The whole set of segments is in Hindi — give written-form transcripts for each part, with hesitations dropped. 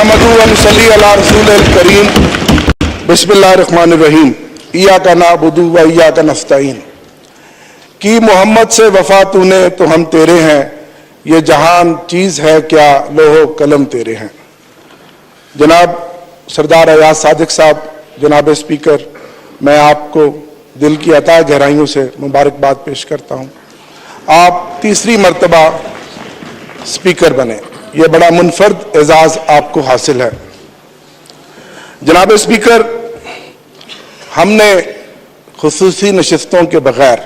नहमदु व नसल्ली अला रसूलिल करीम बिस्मिल्लाहिर्रहमानिर्रहीम इय्याका नअबुदु व इय्याका नस्तईन। कि मोहम्मद से वफा तूने तो हम तेरे हैं, ये जहान चीज़ है क्या लोहो कलम तेरे हैं। जनाब सरदार अयाज सादिक साहब, जनाब स्पीकर, मैं आपको दिल की अता गहराइयों से मुबारकबाद पेश करता हूँ। आप तीसरी मर्तबा स्पीकर बने, ये बड़ा मुनफरद एजाज आपको हासिल है। जनाब स्पीकर, हमने खुसूसी नशिस्तों के बगैर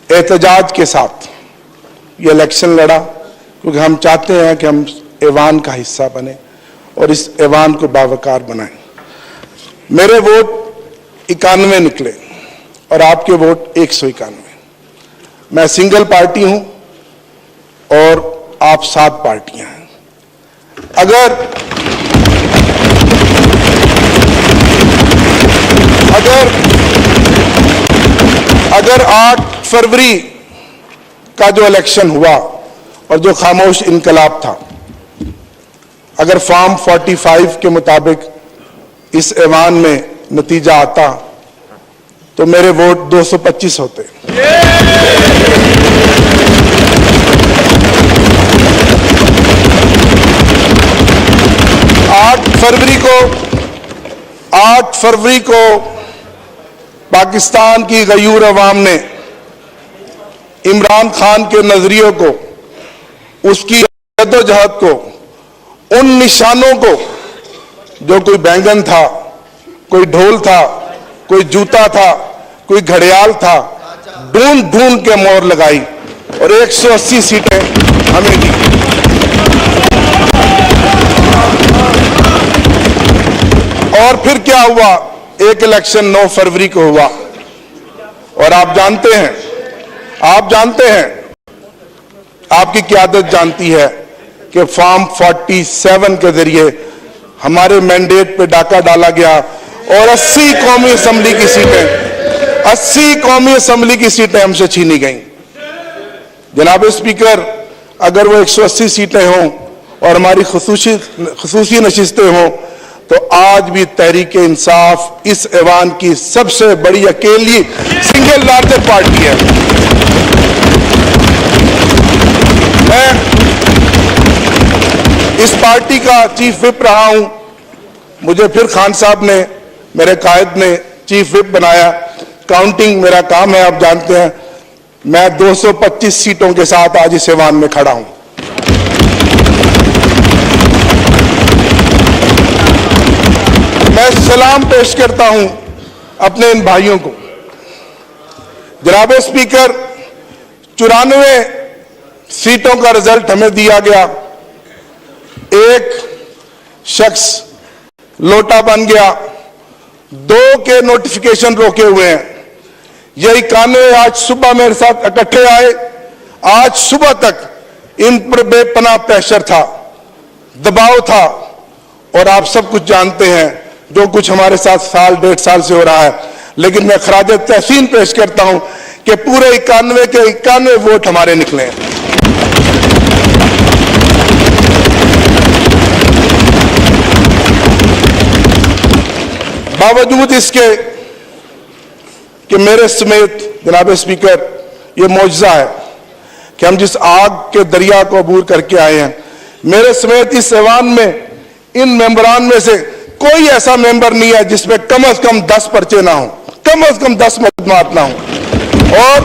एहतजाज के साथ ये इलेक्शन लड़ा, क्योंकि हम चाहते हैं कि हम ऐवान का हिस्सा बने और इस ऐवान को बावकार बनाएं। मेरे वोट 91 निकले और आपके वोट 191। मैं सिंगल पार्टी हूं और आप 7 पार्टियां हैं। अगर 8 फरवरी का जो इलेक्शन हुआ और जो खामोश इनकलाब था, अगर फॉर्म 45 के मुताबिक इस ऐवान में नतीजा आता तो मेरे वोट 225 होते। आठ फरवरी को पाकिस्तान की गयूर अवाम ने इमरान खान के नजरियों को, उसकी जद्दोजहद को, उन निशानों को, जो कोई बैंगन था, कोई ढोल था, कोई जूता था, कोई घड़ियाल था, ढूंढ ढूंढ के मोहर लगाई और 180 सीटें हमें दी। और फिर क्या हुआ? एक इलेक्शन 9 फरवरी को हुआ और आप जानते हैं, आपकी क़यादत जानती है कि फॉर्म 47 के जरिए हमारे मैंडेट पे डाका डाला गया और 80 कौमी असम्बली की सीटें हमसे छीनी गईं। जनाब स्पीकर, अगर वो 180 सीटें हों और हमारी खुसूसी नशिस्तें हों तो आज भी तहरीक इंसाफ इस ऐवान की सबसे बड़ी अकेली सिंगल लार्जेस्ट पार्टी है। मैं इस पार्टी का चीफ विप रहा हूं। मुझे फिर खान साहब ने, मेरे कायद ने चीफ विप बनाया। काउंटिंग मेरा काम है, आप जानते हैं। मैं 225 सीटों के साथ आज इस ऐवान में खड़ा हूं। मैं सलाम पेश करता हूं अपने इन भाइयों को। जनाब स्पीकर, 94 सीटों का रिजल्ट हमें दिया गया। एक शख्स लोटा बन गया, 2 के नोटिफिकेशन रोके हुए हैं। ये 91 आज सुबह मेरे साथ इकट्ठे आए। आज सुबह तक इन पर बेपनाह प्रेशर था, दबाव था और आप सब कुछ जानते हैं जो कुछ हमारे साथ साल 1.5 साल से हो रहा है। लेकिन मैं खराज तहसीन पेश करता हूं कि पूरे 91 के 91 वोट हमारे निकले हैं। बावजूद इसके कि मेरे समेत, जनाब स्पीकर, ये मौजज़ा है कि हम जिस आग के दरिया को अबूर करके आए हैं, मेरे समेत इस ऐवान में इन मेंबरान में से कोई ऐसा मेंबर नहीं है जिसमें कम से कम 10 पर्चे ना हो, कम से कम 10 मुकदमात ना हो। और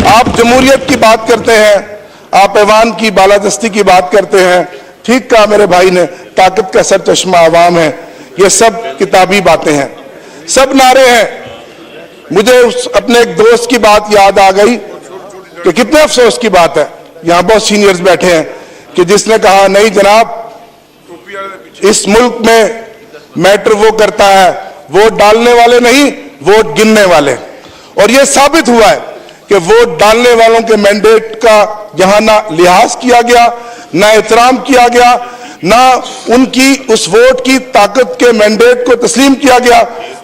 आप जमहूरियत की बात करते हैं, आप ऐवान की बालादस्ती की बात करते हैं। ठीक कहा मेरे भाई ने, ताकत का सर चश्मा अवाम है। ये सब किताबी बातें हैं, सब नारे हैं। मुझे अपने एक दोस्त की बात याद आ गई कि कितने अफसोस की बात है, यहां बहुत सीनियर्स बैठे हैं, कि जिसने कहा नहीं जनाब, इस मुल्क में मैटर वो करता है, वोट डालने वाले नहीं, वोट गिनने वाले। और ये साबित हुआ है कि वोट डालने वालों के मैंडेट का जहां ना लिहाज किया गया, ना एहतराम किया गया, ना उनकी उस वोट की ताकत के मैंडेट को तस्लीम किया गया,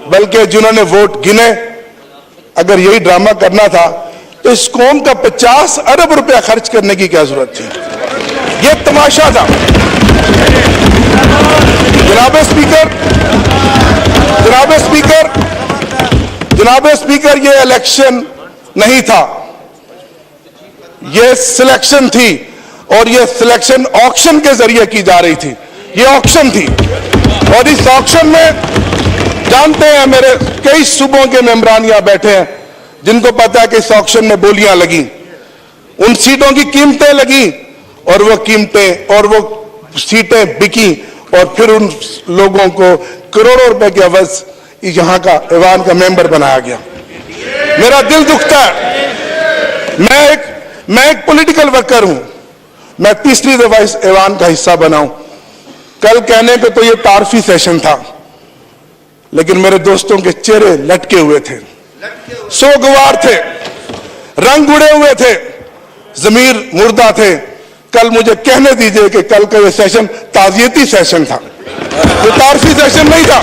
बल्कि जिन्होंने वोट गिने, अगर यही ड्रामा करना था तो इस कौम का 50 अरब रुपया खर्च करने की क्या जरूरत थी? ये तमाशा था। जनाब स्पीकर, जनाब स्पीकर, ये इलेक्शन नहीं था, ये सिलेक्शन थी, और ये सिलेक्शन ऑक्शन के जरिए की जा रही थी। ये ऑक्शन थी, और इस ऑक्शन में जानते हैं मेरे कई सूबों के मेंबरान यहां बैठे हैं जिनको पता है कि इस ऑक्शन में बोलियां लगी, उन सीटों की कीमतें लगी, और वो कीमतें और वो सीटें बिकी, और फिर उन लोगों को करोड़ों रुपए के अवज यहां का ऐवान का मेंबर बनाया गया। मेरा दिल दुखता है। मैं एक पॉलिटिकल वर्कर हूं, मैं तीसरी दफा इस ऐवान का हिस्सा बना हूं। कल कहने पे तो ये तारफी सेशन था, लेकिन मेरे दोस्तों के चेहरे लटके हुए थे, सोगवार थे, रंग उड़े हुए थे, जमीर मुर्दा थे। कल मुझे कहने दीजिए कि कल का ये सेशन ताजियती सेशन था, ये तारफी सेशन नहीं था,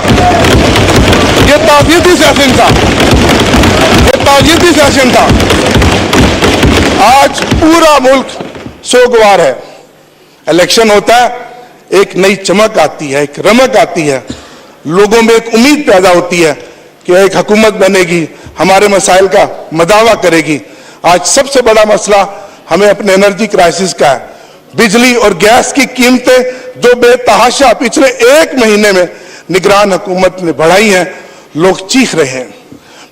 ये ताजियती सेशन था, ये ताजियती सेशन था। आज पूरा मुल्क सोगवार है। इलेक्शन होता है, एक नई चमक आती है, एक रमक आती है, लोगों में एक उम्मीद पैदा होती है कि एक हुकूमत बनेगी, हमारे मसाइल का मदावा करेगी। आज सबसे बड़ा मसला हमें अपने एनर्जी क्राइसिस का है। बिजली और गैस की कीमतें जो बेतहाशा पिछले एक महीने में निगरान हुकूमत ने बढ़ाई हैं, लोग चीख रहे हैं।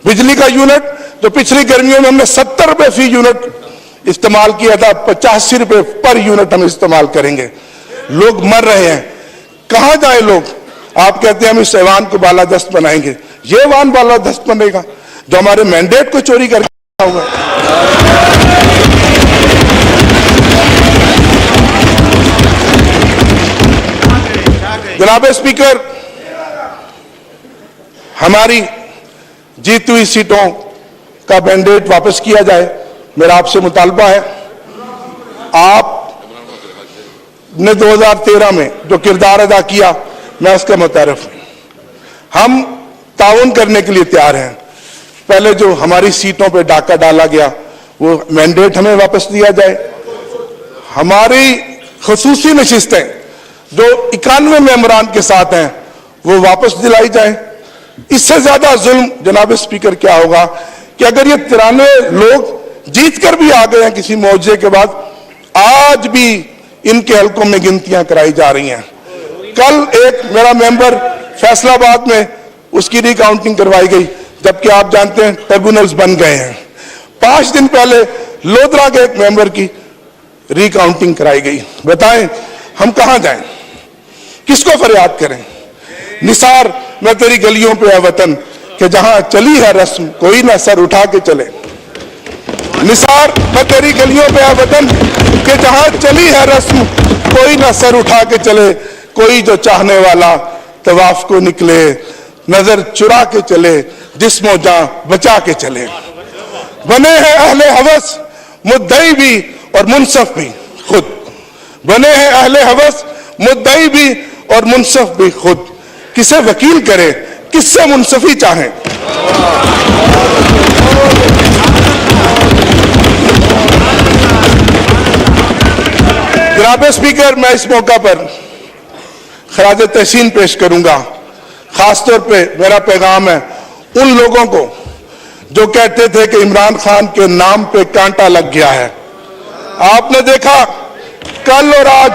बिजली का यूनिट जो पिछली गर्मियों में हमने 70 रुपए फी यूनिट इस्तेमाल किया था, 85 रुपए पर यूनिट हम इस्तेमाल करेंगे। लोग मर रहे हैं, कहां जाए लोग? आप कहते हैं हम इस ऐवान को बालादस्त बनाएंगे। ये ऐवान बालादस्त बनेगा जो हमारे मैंडेट को चोरी करके होगा। जनाब स्पीकर, हमारी जीती हुई सीटों का मैंडेट वापस किया जाए, मेरा आपसे मुतालबा है। आपने 2013 में जो किरदार अदा किया, मैं उसका मुतारिफ हूं। हम ताउन करने के लिए तैयार हैं। पहले जो हमारी सीटों पे डाका डाला गया, वो मैंडेट हमें वापस दिया जाए। हमारी खुसूसी नशिस्तें जो 91 मेंबरान के साथ हैं, वो वापस दिलाई जाए। इससे ज्यादा जुल्म जनाब स्पीकर क्या होगा कि अगर ये 93 लोग जीतकर भी आ गए हैं किसी मौजे के बाद, आज भी इनके हलकों में गिनतियां कराई जा रही हैं। कल एक मेरा मेंबर फैसलाबाद में उसकी रिकाउंटिंग करवाई गई, जबकि आप जानते हैं ट्रिब्यूनल्स बन गए हैं। 5 दिन पहले लोधरा के एक मेंबर की रिकाउंटिंग कराई गई। बताएं हम कहां जाएं, किसको फरियाद करें? निसार मैं तेरी गलियों पे है वतन कि जहां चली है रस्म कोई ना सर उठा के चले। निसार मैं तेरी गलियों पे है वतन कि जहां चली है रस्म कोई ना सर उठा के चले। कोई जो चाहने वाला तवाफ को निकले, नजर चुरा के चले, जिस्मो जान बचा के चले। बने हैं अहले हवस मुद्दई भी और मुनसफ भी खुद। बने हैं अहले हवस मुद्दई भी और मुनसफ भी खुद। किसे वकील करे, किससे मुनसफी चाहें। जनाब स्पीकर, मैं इस मौका पर खराज तहसीन पेश करूंगा। खासतौर पे मेरा पैगाम है उन लोगों को जो कहते थे कि इमरान खान के नाम पे कांटा लग गया है। आपने देखा कल और आज,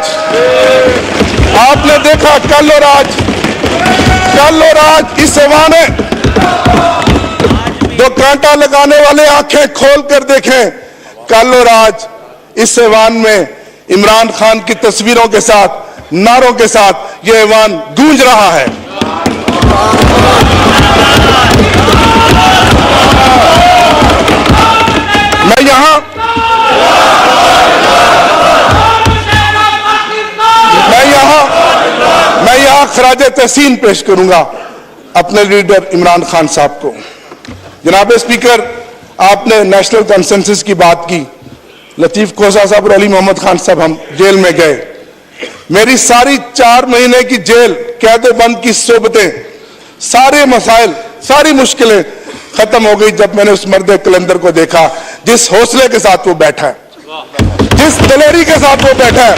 आपने देखा कल और आज इस ऐवान ने जो कांटा लगाने वाले आंखें खोल कर देखें। कल और आज इस ऐवान में इमरान खान की तस्वीरों के साथ, नारों के साथ ये ऐवान गूंज रहा है। मैं यहां खराज तहसीन पेश करूंगा अपने लीडर इमरान खान साहब को। जनाब स्पीकर, आपने नेशनल कंसेंसस की बात की। लतीफ खोसा साहब और अली मोहम्मद खान साहब हम जेल में गए। मेरी सारी 4 महीने की जेल कैद बंद की सोबतें, सारे मसाइल, सारी मुश्किलें खत्म हो गई जब मैंने उस मर्द कलंदर को देखा, जिस हौसले के साथ वो बैठा है, जिस दलेरी के साथ वो बैठा है।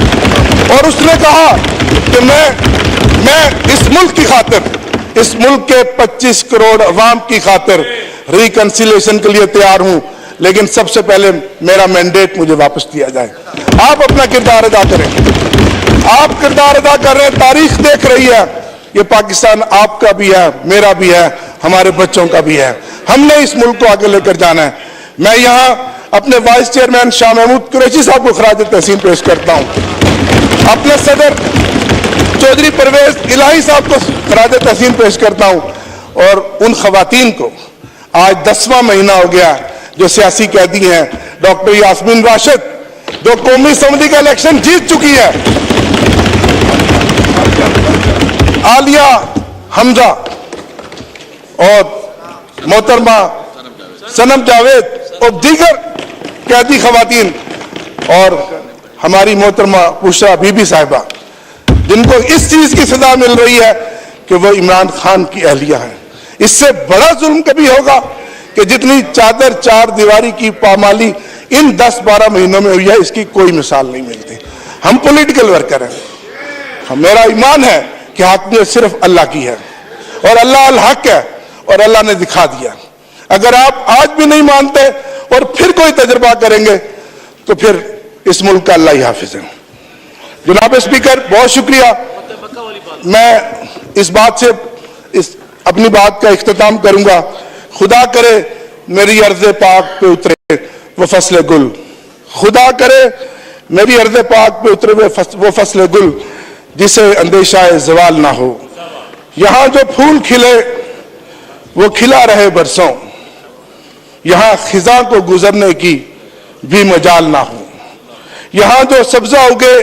और उसने कहा कि मैं इस मुल्क की खातिर, इस मुल्क के 25 करोड़ अवाम की खातिर रिकंसिलिएशन के लिए तैयार हूं, लेकिन सबसे पहले मेरा मैंडेट मुझे वापस दिया जाए। आप अपना किरदार अदा करें, आप किरदार अदा कर रहे हैं, तारीख देख रही है, ये पाकिस्तान आपका भी है, मेरा भी है, हमारे बच्चों का भी है। हमने इस मुल्क को आगे लेकर जाना है। मैं यहां अपने वाइस चेयरमैन शाह महमूद कुरैशी साहब को खराज तहसीन पेश करता हूं, अपने सदर चौधरी परवेज इलाही साहब को खराज तहसीन पेश करता हूं, और उन खवातीन को आज 10वां महीना हो गया जो सियासी कैदी हैं, डॉक्टर यास्मीन राशिद जो कौमी असम्बली का इलेक्शन जीत चुकी है, आलिया हमजा और मोहतरमा सनम जावेद और दीगर कैदी खवातीन, और हमारी मोहतरमा बुशरा बीबी साहिबा, जिनको इस चीज की सजा मिल रही है कि वो इमरान खान की अहलिया है। इससे बड़ा जुल्म कभी होगा कि जितनी चादर चार दीवारी की पामाली इन 10-12 महीनों में हुई है, इसकी कोई मिसाल नहीं मिलती। हम पॉलिटिकल वर्कर हैं, मेरा ईमान है कि हाकिमियत सिर्फ अल्लाह की है और अल्लाह अल हक है, और अल्लाह ने दिखा दिया। अगर आप आज भी नहीं मानते और फिर कोई तजर्बा करेंगे तो फिर इस मुल्क का अल्लाह ही हाफिज है। जनाब स्पीकर, बहुत शुक्रिया। मैं इस बात से अपनी बात का इख्तिताम करूंगा। खुदा करे मेरी अर्ज़ पाक पे उतरे वो फसले गुल, खुदा करे मेरी अर्ज़ पाक पे उतरे वो फसले गुल जिसे अंदेशा ज़वाल ना हो। यहां जो फूल खिले वो खिला रहे बरसों, यहां खिजा को गुजरने की भी मजाल ना हो। यहां जो सब्जा उगे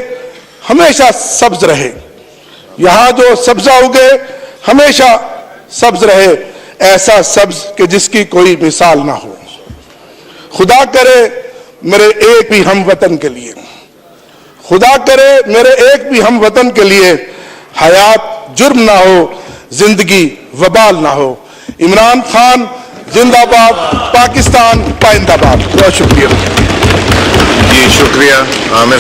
हमेशा सब्ज रहे, यहां जो सब्जा उगे हमेशा सब्ज रहे, ऐसा सब्ज कि जिसकी कोई मिसाल ना हो। खुदा करे मेरे एक भी हम वतन के लिए, खुदा करे मेरे एक भी हम वतन के लिए हयात जुर्म ना हो, जिंदगी वबाल ना हो। इमरान खान जिंदाबाद, पाकिस्तान पाइंदाबाद। बहुत शुक्रिया। जी शुक्रिया आमिर